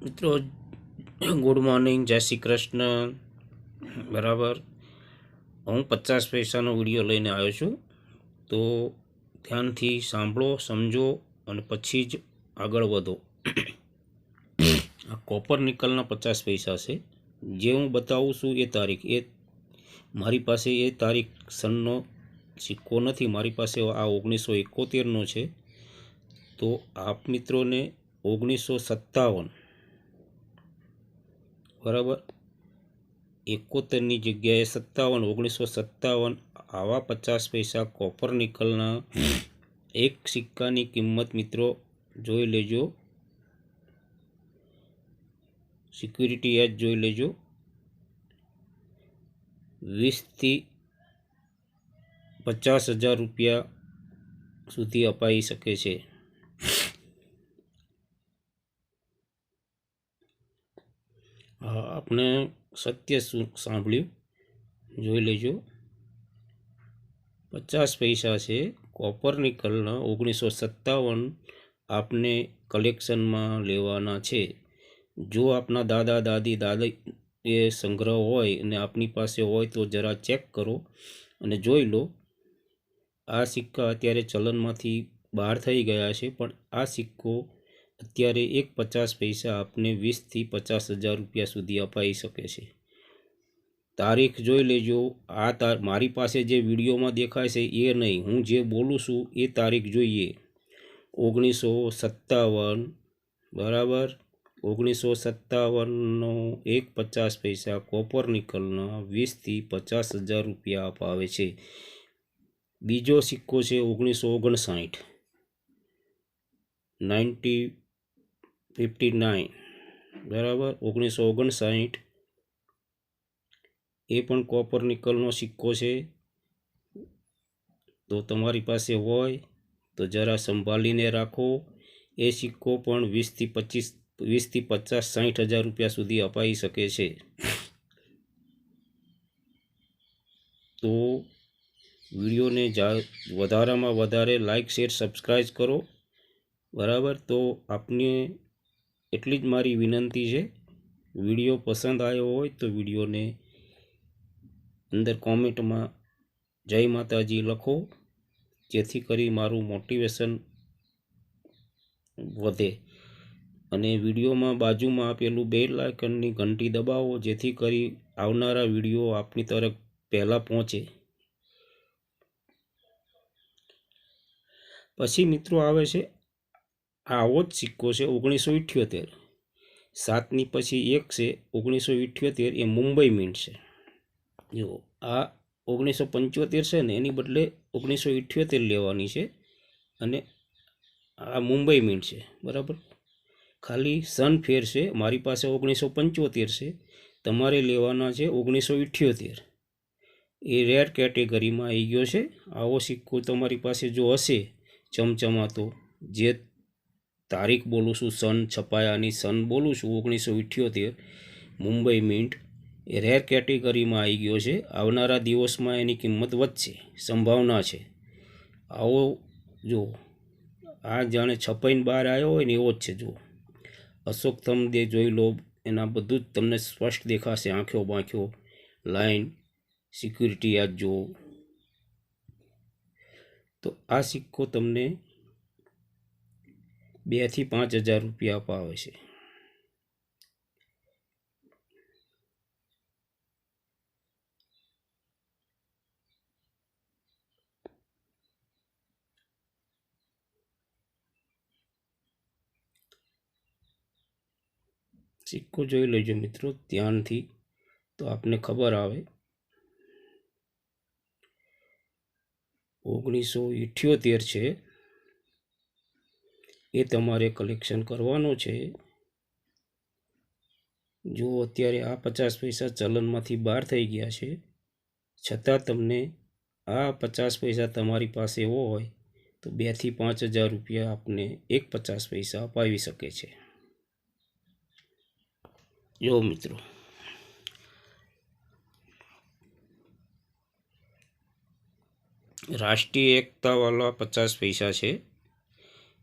મિત્રો good morning, જય શ્રી કૃષ્ણ. બરાબર, હું 50 પૈસાનો વિડીયો લઈને આવ્યો છું, તો ધ્યાનથી સાંભળો, સમજો અને પછી જ આગળ વધો. આ કોપર નિકલના 50 પૈસા છે. જે હું બતાવું છું એ તારીખ, એ મારી પાસે એ તારીખ સનનો સિક્કો નથી. મારી પાસે આ 1971નો છે. તો આપ મિત્રોને 1957, બરાબર, 71ની જગ્યાએ 57, 1957 આવા 50 પૈસા કોપર નિકલના એક સિક્કાની કિંમત મિત્રો જોઈ લેજો, સિક્યુરિટી એજ જોઈ લેજો. 20થી 50,000 રૂપિયા સુધી અપાઈ શકે છે. આપણે સત્ય સાંભળ્યું, જોઈ લેજો. 50 પૈસા છે કોપર નિકલના 1957 આપને કલેક્શનમાં લેવાના છે. જો આપના દાદા દાદી એ સંગ્રહ હોય અને આપની પાસે હોય તો જરા ચેક કરો અને જોઈ લો. આ સિક્કા અત્યારે ચલણમાંથી બહાર થઈ ગયા છે, પણ આ સિક્કો અત્યારે એક 50 પૈસા આપને 20થી 50,000 રૂપિયા સુધી અપાઈ શકે છે. તારીખ જોઈ લેજો. મારી પાસે જે વિડીયોમાં દેખાય છે એ નહીં, હું જે બોલું છું એ તારીખ જોઈએ. 1957, બરાબર, 1957નો એક 50 પૈસા કોપર નિકલના 20થી 50,000 રૂપિયા અપાવે છે. બીજો સિક્કો છે 1959, 1959, બરાબર, 1959 એ પણ કોપર નિકલનો સિક્કો છે. તો તમારી પાસે હોય તો જરા સંભાળીને રાખો. એ સિક્કો પણ 20થી 50, 60,000 રૂપિયા સુધી અપાઈ શકે છે. તો વિડીયોને વધારામાં વધારે લાઈક, શેર, સબસ્ક્રાઈબ કરો, બરાબર. તો આપને એટલી જ મારી વિનંતી છે. વિડીયો પસંદ આવ્યો હોય તો વિડીયોને અંદર કોમેન્ટમાં જય માતાજી લખો, જેથી કરી મારું મોટિવેશન વધે. અને વિડીયોમાં બાજુમાં આપેલું બેલ આઇકનની ઘંટી દબાવો, જેથી કરી આવનારા વિડીયો આપની તરફ પહેલાં પહોંચે. પછી મિત્રો આવે છે આવો જ સિક્કો છે 1978. 7ની પછી એક છે 1978, એ મુંબઈ મિન્ટ છે. જો આ 1975 છે ને, એની બદલે 1978 લેવાની છે, અને આ મુંબઈ મિન્ટ છે, બરાબર. ખાલી સન ફેર છે. મારી પાસે 1975 છે, તમારે લેવાના છે 1978. એ રેર કેટેગરીમાં આવી ગયો છે. આવો સિક્કો તમારી પાસે જો હશે ચમચમાતો, જે તારીખ બોલું છું, સન છપાયાની સન બોલું છું 1978, મુંબઈ મિન્ટ, એ રેર કેટેગરીમાં આવી ગયો છે. આવનારા દિવસમાં એની કિંમત વધશે, સંભાવના છે. આવો જો, આ જાણે છપાઈને બહાર આવ્યો હોય ને એવો જ છે. જો અશોક થંભ જોઈ લો, એના બધું જ તમને સ્પષ્ટ દેખાશે, આંખો બાંખો, લાઈન, સિક્યુરિટી યાદ જુઓ. તો આ સિક્કો તમને 2થી 5,000 રૂપિયા અપાવે છે. સિક્કો જોઈ લેજો મિત્રો ધ્યાનથી, તો આપને ખબર આવે. 1978 છે, એ તમારે કલેક્શન કરવાનો છે. જો અત્યારે આ 50 પૈસા ચલણમાંથી બહાર થઈ ગયા છે, છતાં તમને આ 50 પૈસા તમારી પાસે હોય તો 2થી 5,000 રૂપિયા આપને એક 50 પૈસા અપાવી શકે છે. જો મિત્રો, રાષ્ટ્રીય એકતાવાળા 50 પૈસા છે,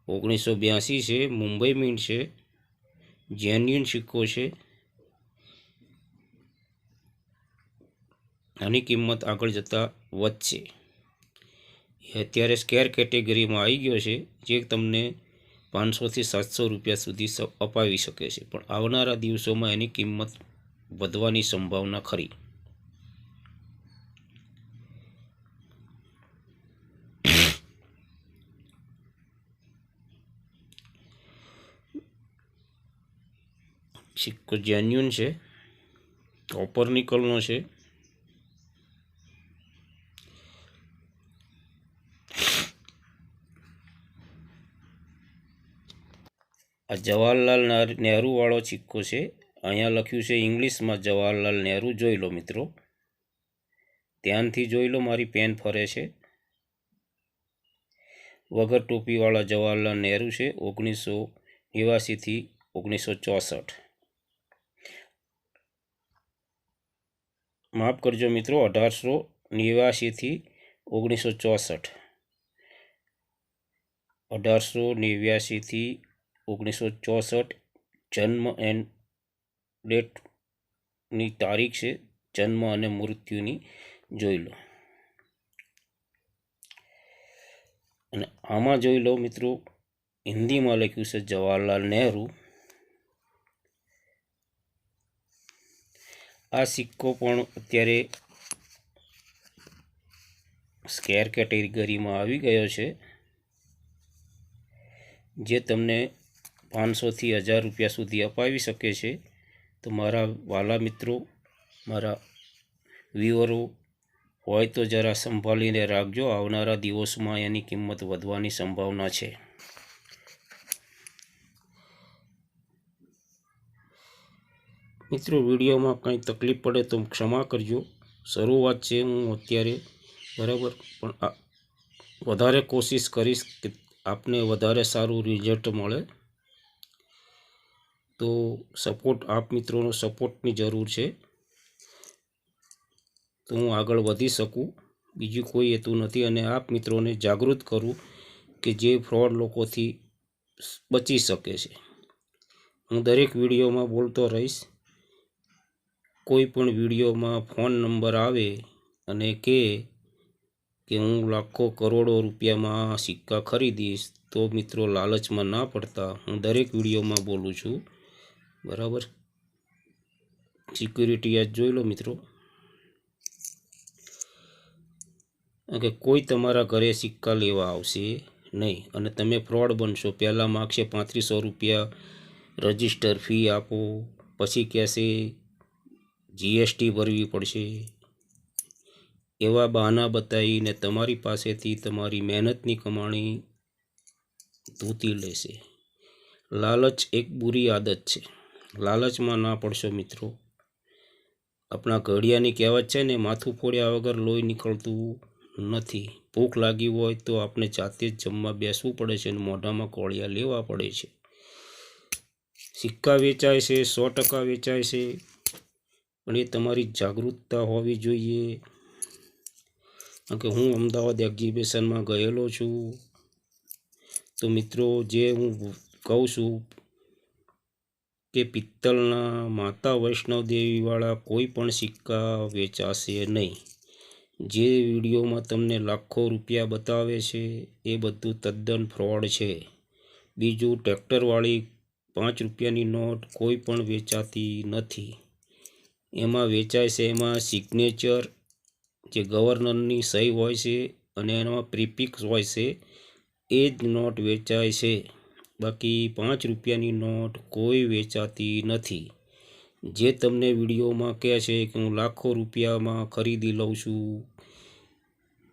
1982 છે, મુંબઈ મિન્ટ છે, જેન્યુન સિક્કો છે. આની કિંમત આગળ જતાં વધશે. એ અત્યારે સ્કેર કેટેગરીમાં આવી ગયો છે, જે તમને 500થી 700 રૂપિયા સુધી અપાવી શકે છે, પણ આવનારા દિવસોમાં એની કિંમત વધવાની સંભાવના ખરી. સિક્કો જેન્યુન છે, કોપર નિકલનો છે. આ જવાહરલાલ નહેરુ વાળો સિક્કો છે. અહીંયા લખ્યું છે ઇંગ્લિશમાં જવાહરલાલ નહેરુ. જોઈ લો મિત્રો, ધ્યાનથી જોઈ લો, મારી પેન ફરે છે. વગર ટોપીવાળા જવાહરલાલ નહેરુ છે, 1989થી 1964. માફ કરજો મિત્રો, 1889થી 1964. 1889થી 1964 જન્મ એન્ડ ડેટની તારીખ છે, જન્મ અને મૃત્યુની જોઈ લો. અને આમાં જોઈ લો મિત્રો, હિન્દીમાં લખ્યું છે જવાહરલાલ નહેરુ. આ સિક્કો પણ અત્યારે સ્કેર કેટેગરીમાં આવી ગયો છે, જે તમને 500થી 1000 રૂપિયા સુધી અપાવી શકે છે. તો મારા વાલા મિત્રો, મારા વ્યુઅરો હોય તો જરા સંભાળીને રાખજો. આવનારા દિવસોમાં એની કિંમત વધવાની સંભાવના છે. મિત્રો, વિડીયોમાં કંઈ તકલીફ પડે તો ક્ષમા કરજો. શરૂઆત છે હું અત્યારે, બરાબર, પણ વધારે કોશિશ કરીશ કે આપને વધારે સારું રિઝલ્ટ મળે. તો સપોર્ટ, આપ મિત્રોનો સપોર્ટની જરૂર છે, તો હું આગળ વધી શકું. બીજું કોઈ હેતુ નથી. અને આપ મિત્રોને જાગૃત કરું કે જે ફ્રોડ લોકોથી બચી શકે છે. હું દરેક વિડીયોમાં બોલતો રહીશ. કોઈ પણ વિડીયોમાં ફોન નંબર આવે અને કે હું લાખો કરોડો રૂપિયામાં સિક્કા ખરીદીશ, તો મિત્રો લાલચમાં ના પડતા. હું દરેક વિડીયોમાં બોલું છું, બરાબર. સિક્યુરિટી આજ જોઈ લો મિત્રો, કે કોઈ તમારા ઘરે સિક્કા લેવા આવશે નહીં અને તમે ફ્રોડ બનશો. પહેલાં માગશે 3500 રૂપિયા રજિસ્ટર ફી આપો, પછી કહેશે જીએસટી ભરવી પડશે. એવા બહાના બતાવીને તમારી પાસેથી તમારી મહેનતની કમાણી ધૂતી લેશે. લાલચ એક બુરી આદત છે. લાલચમાં ના પડશો મિત્રો. આપણા ઘડિયાની કહેવત છે ને, માથું ફોડ્યા વગર લોહી નીકળતું નથી. ભૂખ લાગી હોય તો આપણે જાતે જ જમવા બેસવું પડે છે અને મોઢામાં કોળિયા લેવા પડે છે. સિક્કા વેચાય છે, 100% વેચાય છે, પણ એ તમારી જાગૃતતા હોવી જોઈએ. કારણ કે હું અમદાવાદ એક્ઝિબિશનમાં ગયેલો છું. તો મિત્રો, જે હું કહું છું કે પિત્તળના માતા વૈષ્ણવદેવીવાળા કોઈ પણ સિક્કા વેચાશે નહીં. જે વિડીયોમાં તમને લાખો રૂપિયા બતાવે છે એ બધું તદ્દન ફ્રોડ છે. બીજું, ટ્રેક્ટરવાળી 5 રૂપિયાની નોટ કોઈ પણ વેચાતી નથી. એમાં વેચાય છે, એમાં સિગ્નેચર, જે ગવર્નરની સહી હોય છે અને એમાં પ્રિફિક્સ હોય છે, એ જ નોટ વેચાય છે. બાકી 5 રૂપિયાની નોટ કોઈ વેચાતી નથી. જે તમને વિડીયોમાં કહે છે કે હું લાખો રૂપિયામાં ખરીદી લઉં છું,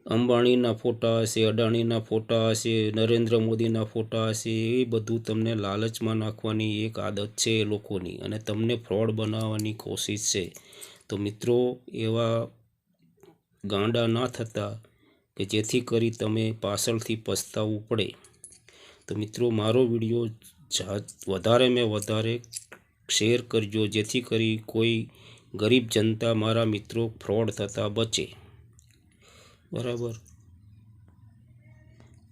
અંબાણીના ફોટા હશે, અડાણીના ફોટા હશે, નરેન્દ્ર મોદીના ફોટા હશે, એ બધું તમને લાલચમાં નાખવાની એક આદત છે એ લોકોની, અને તમને ફ્રોડ બનાવવાની કોશિશ છે. તો મિત્રો, એવા ગાંડા ના થતા કે જેથી કરી તમે પાછળથી પસ્તાવવું પડે. તો મિત્રો, મારો વિડીયો વધારેમાં વધારે શેર કરજો, જેથી કરી કોઈ ગરીબ જનતા, મારા મિત્રો ફ્રોડ થતાં બચે, બરાબર.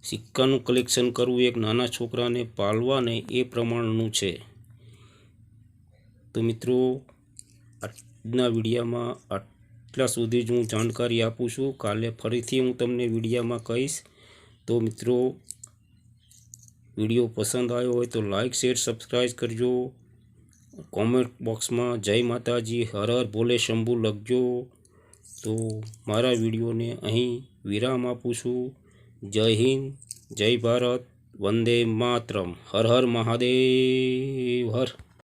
સિક્કાનું કલેક્શન કરવું એક નાના છોકરાને પાલવાને એ પ્રમાણનું છે. તો મિત્રો આજના વિડીયામાં આટલા સુધી જ હું જાણકારી આપું છું. કાલે ફરીથી હું તમને વિડીયામાં કહીશ. તો મિત્રો વિડીયો પસંદ આવ્યો હોય તો લાઈક શેર સબસ્ક્રાઈબ કરજો. કોમેન્ટ બોક્સમાં જય માતાજી હર હર ભોલે શંભુ લખજો. તો મારા વિડીયોને અહીં વિરામ આપું છું. જય હિન્દ, જય ભારત, વંદે માતરમ, હર હર મહાદેવ હર.